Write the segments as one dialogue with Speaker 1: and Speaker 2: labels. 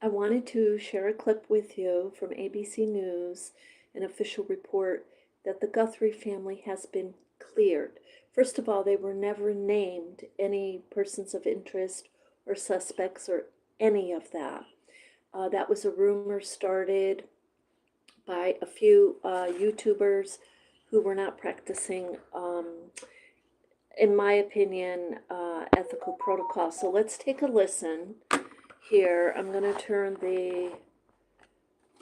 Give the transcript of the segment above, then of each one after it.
Speaker 1: I wanted to share a clip with you from ABC News, an official report that the Guthrie family has been cleared. First of all, they were never named any persons of interest or suspects or any of that. That was a rumor started by a few YouTubers who were not practicing, in my opinion, ethical protocol. So let's take a listen here. I'm going to turn the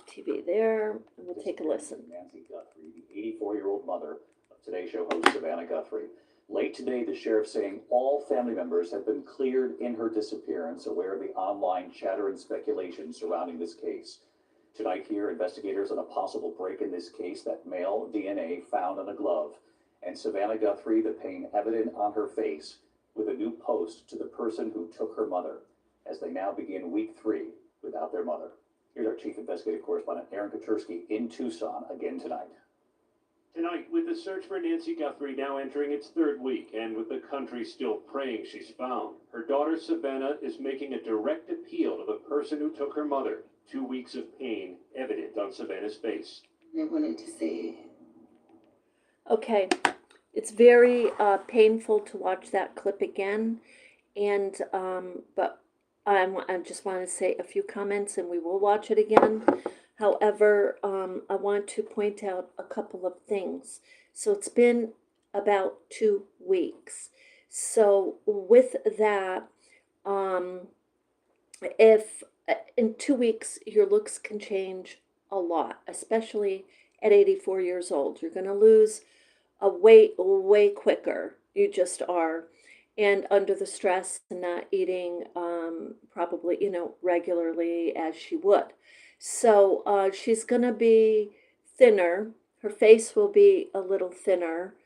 Speaker 1: TV there, and we'll take a listen.
Speaker 2: Nancy Guthrie, the 84-year-old mother of Today Show host Savannah Guthrie. Late today, the sheriff saying all family members have been cleared in her disappearance, aware of the online chatter and speculation surrounding this case. Tonight here, investigators on a possible break in this case, that male DNA found on a glove, and Savannah Guthrie, the pain evident on her face, with a new post to the person who took her mother, as they now begin week 3 without their mother. Here's our chief investigative correspondent, Aaron Kotursky, in Tucson again tonight.
Speaker 3: Tonight, with the search for Nancy Guthrie now entering its 3rd week, and with the country still praying she's found, her daughter Savannah is making a direct appeal to the person who took her mother. 2 weeks of pain evident on Savannah's face.
Speaker 4: I wanted to say,
Speaker 1: Okay, it's very painful to watch that clip again, and but I just want to say a few comments, and we will watch it again. However, I want to point out a couple of things. So it's been about 2 weeks. So with that, if in 2 weeks your looks can change a lot, especially at 84 years old. You're going to lose a weight way quicker. You just are. And under the stress and not eating probably, regularly as she would. So she's going to be thinner. Her face will be a little thinner,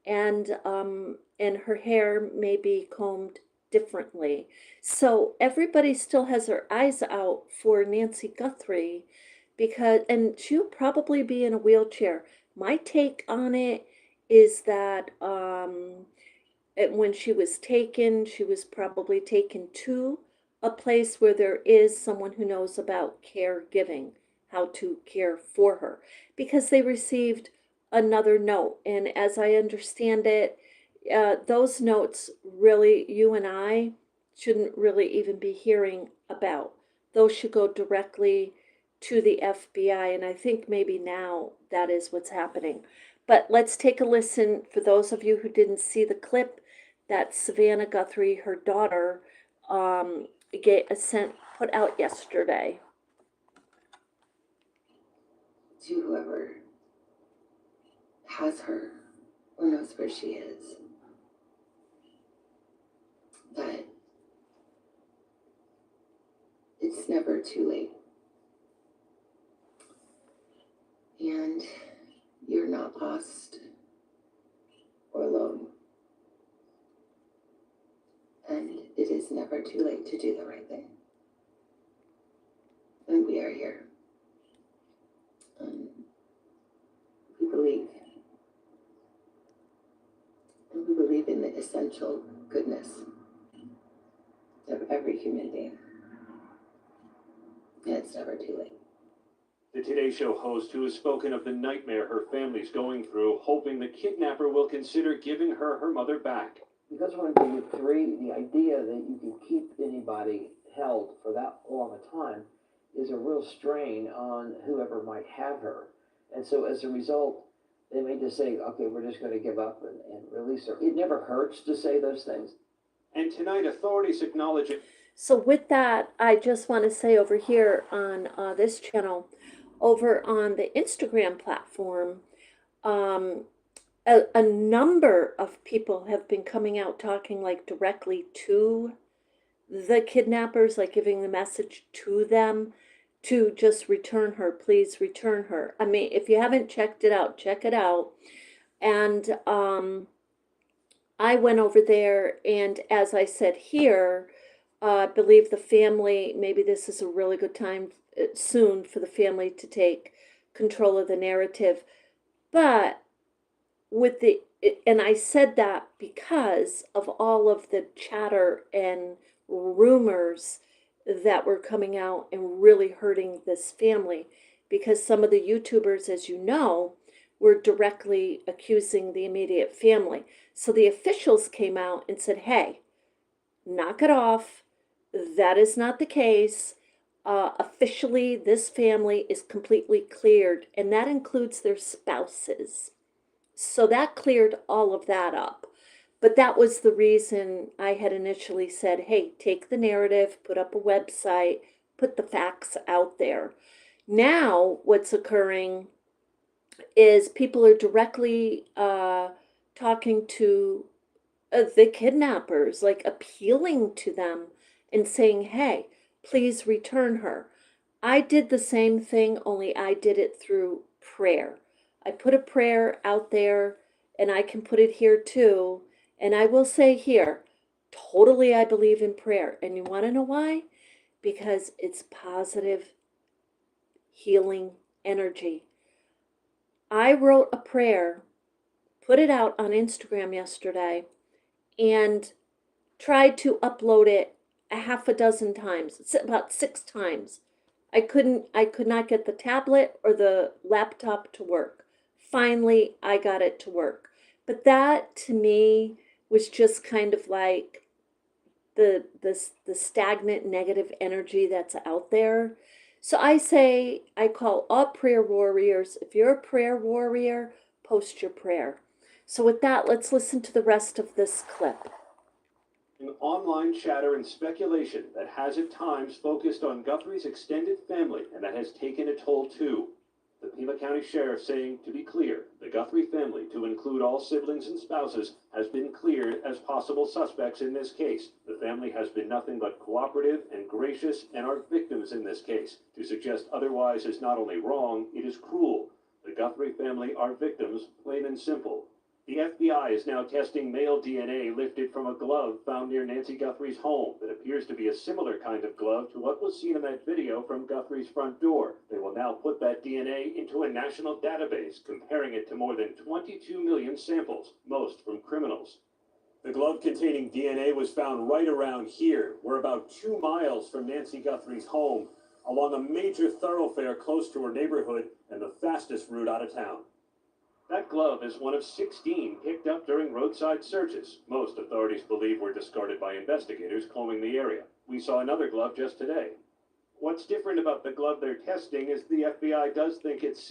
Speaker 1: and her hair may be combed differently. So everybody still has their eyes out for Nancy Guthrie, and she'll probably be in a wheelchair. My take on it is that when she was probably taken to a place where there is someone who knows about caregiving, how to care for her, because they received another note. And as I understand it, those notes really, you and I shouldn't really even be hearing about. Those should go directly to the FBI, and I think maybe now that is what's happening. But let's take a listen, for those of you who didn't see the clip that Savannah Guthrie, her daughter, put out yesterday.
Speaker 4: to whoever has her or knows where she is, that it's never too late. And you're not lost or alone. And it is never too late to do the right thing. And we are here. We believe. And we believe in the essential goodness of every human being. And it's never too late.
Speaker 3: The Today Show host, who has spoken of the nightmare her family's going through, hoping the kidnapper will consider giving her mother back.
Speaker 5: Because we're in week 3, the idea that you can keep anybody held for that long a time is a real strain on whoever might have her. And so as a result, they may just say, okay, we're just going to give up and release her. It never hurts to say those things.
Speaker 3: And tonight, authorities acknowledge it.
Speaker 1: So with that, I just want to say over here on this channel, over on the Instagram platform, a number of people have been coming out talking like directly to the kidnappers, like giving the message to them to just return her, please return her. I mean, if you haven't checked it out, check it out. And I went over there, and as I said here, I believe the family, maybe this is a really good time soon for the family to take control of the narrative. But with the, and I said that because of all of the chatter and rumors that were coming out and really hurting this family, because some of the YouTubers, as you know, were directly accusing the immediate family. So the officials came out and said, hey, knock it off. That is not the case. Officially, this family is completely cleared, and that includes their spouses. So that cleared all of that up. But that was the reason I had initially said, hey, take the narrative, put up a website, put the facts out there. Now, what's occurring is people are directly talking to the kidnappers, like appealing to them and saying, hey, please return her. I did the same thing, only I did it through prayer. I put a prayer out there, and I can put it here too. And I will say here, totally I believe in prayer. And you want to know why? Because it's positive healing energy. I wrote a prayer, put it out on Instagram yesterday, and tried to upload it a half a dozen times. It's about 6 times. I could not get the tablet or the laptop to work. Finally, I got it to work. But that to me was just kind of like the stagnant negative energy that's out there. So I say, I call all prayer warriors. If you're a prayer warrior, post your prayer. So with that, let's listen to the rest of this clip.
Speaker 3: Online chatter and speculation that has at times focused on Guthrie's extended family, and that has taken a toll too. The Pima County Sheriff saying, to be clear, the Guthrie family, to include all siblings and spouses, has been cleared as possible suspects in this case. The family has been nothing but cooperative and gracious and are victims in this case. To suggest otherwise is not only wrong, it is cruel. The Guthrie family are victims, plain and simple. The FBI is now testing male DNA lifted from a glove found near Nancy Guthrie's home that appears to be a similar kind of glove to what was seen in that video from Guthrie's front door. They will now put that DNA into a national database, comparing it to more than 22 million samples, most from criminals. The glove containing DNA was found right around here. We're about 2 miles from Nancy Guthrie's home, along a major thoroughfare close to her neighborhood and the fastest route out of town. That glove is one of 16 picked up during roadside searches. Most authorities believe were discarded by investigators combing the area. We saw another glove just today. What's different about the glove they're testing is the FBI does think it's...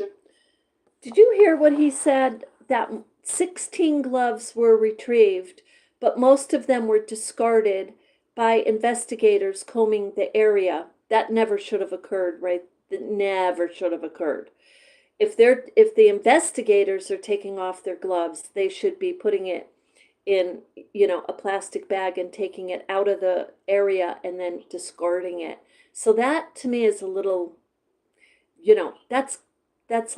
Speaker 1: Did you hear what he said? That 16 gloves were retrieved, but most of them were discarded by investigators combing the area. That never should have occurred, right? That never should have occurred. If the investigators are taking off their gloves, they should be putting it in, a plastic bag and taking it out of the area and then discarding it. So that to me is a little, that's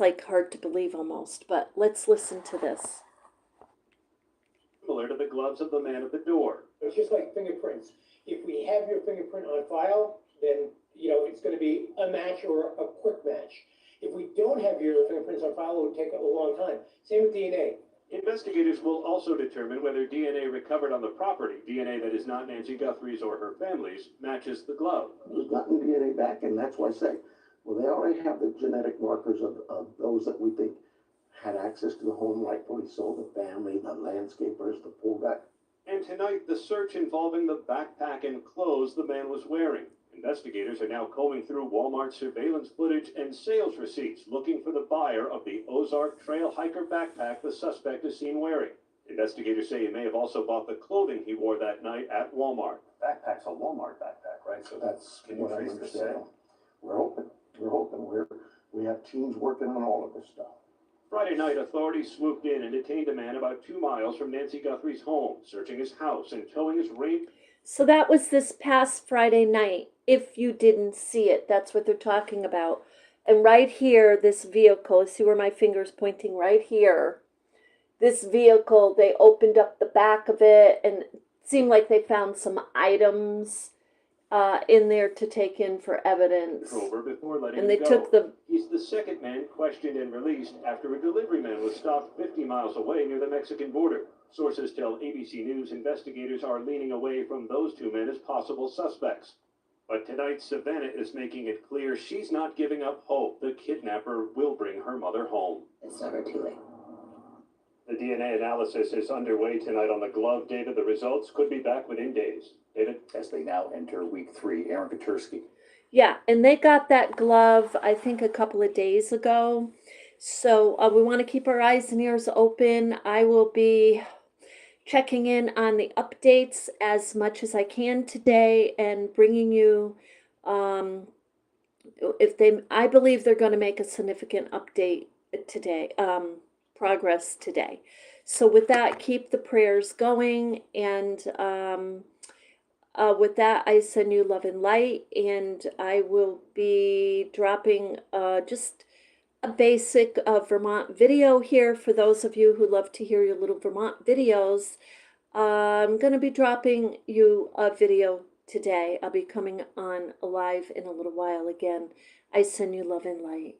Speaker 1: like hard to believe almost. But let's listen to this.
Speaker 3: Similar to the gloves of the man at the door.
Speaker 6: It's just like fingerprints. If we have your fingerprint on file, then, it's going to be a match or a quick match. If we don't have your fingerprints on file, it would take a long time. Same with DNA.
Speaker 3: Investigators will also determine whether DNA recovered on the property, DNA that is not Nancy Guthrie's or her family's, matches the glove.
Speaker 7: We've gotten DNA back, and that's why I say, well, they already have the genetic markers of those that we think had access to the home, rightfully so, the family, the landscapers, the pool guy.
Speaker 3: And tonight, the search involving the backpack and clothes the man was wearing. Investigators are now combing through Walmart surveillance footage and sales receipts, looking for the buyer of the Ozark Trail hiker backpack the suspect is seen wearing. Investigators say he may have also bought the clothing he wore that night at Walmart.
Speaker 2: Backpack's a Walmart backpack, right? So
Speaker 7: That's
Speaker 2: can you
Speaker 7: what I
Speaker 2: trace the
Speaker 7: understand.
Speaker 2: sale?
Speaker 7: We're hoping. We have teams working on all of this stuff.
Speaker 3: Friday night, authorities swooped in and detained a man about 2 miles from Nancy Guthrie's home, searching his house and towing his rape.
Speaker 1: So that was this past Friday night. If you didn't see it, that's what they're talking about. And right here, this vehicle, see where my finger's pointing right here. This vehicle, they opened up the back of it and it seemed like they found some items in there to take in for evidence.
Speaker 3: Over before letting
Speaker 1: And
Speaker 3: him
Speaker 1: they
Speaker 3: go.
Speaker 1: took the...
Speaker 3: He's the second man questioned and released after a delivery man was stopped 50 miles away near the Mexican border. Sources tell ABC News investigators are leaning away from those 2 men as possible suspects. But tonight, Savannah is making it clear she's not giving up hope the kidnapper will bring her mother home.
Speaker 4: It's never too late.
Speaker 3: The DNA analysis is underway tonight on the glove. David, the results could be back within days. David?
Speaker 2: As they now enter week 3, Aaron Katursky.
Speaker 1: Yeah, and they got that glove, I think, a couple of days ago. So we want to keep our eyes and ears open. I will be checking in on the updates as much as I can today and bringing you, I believe they're going to make a significant update today, progress today. So with that, keep the prayers going, and with that, I send you love and light, and I will be dropping just a basic Vermont video here for those of you who love to hear your little Vermont videos. I'm going to be dropping you a video today. I'll be coming on live in a little while again. I send you love and light.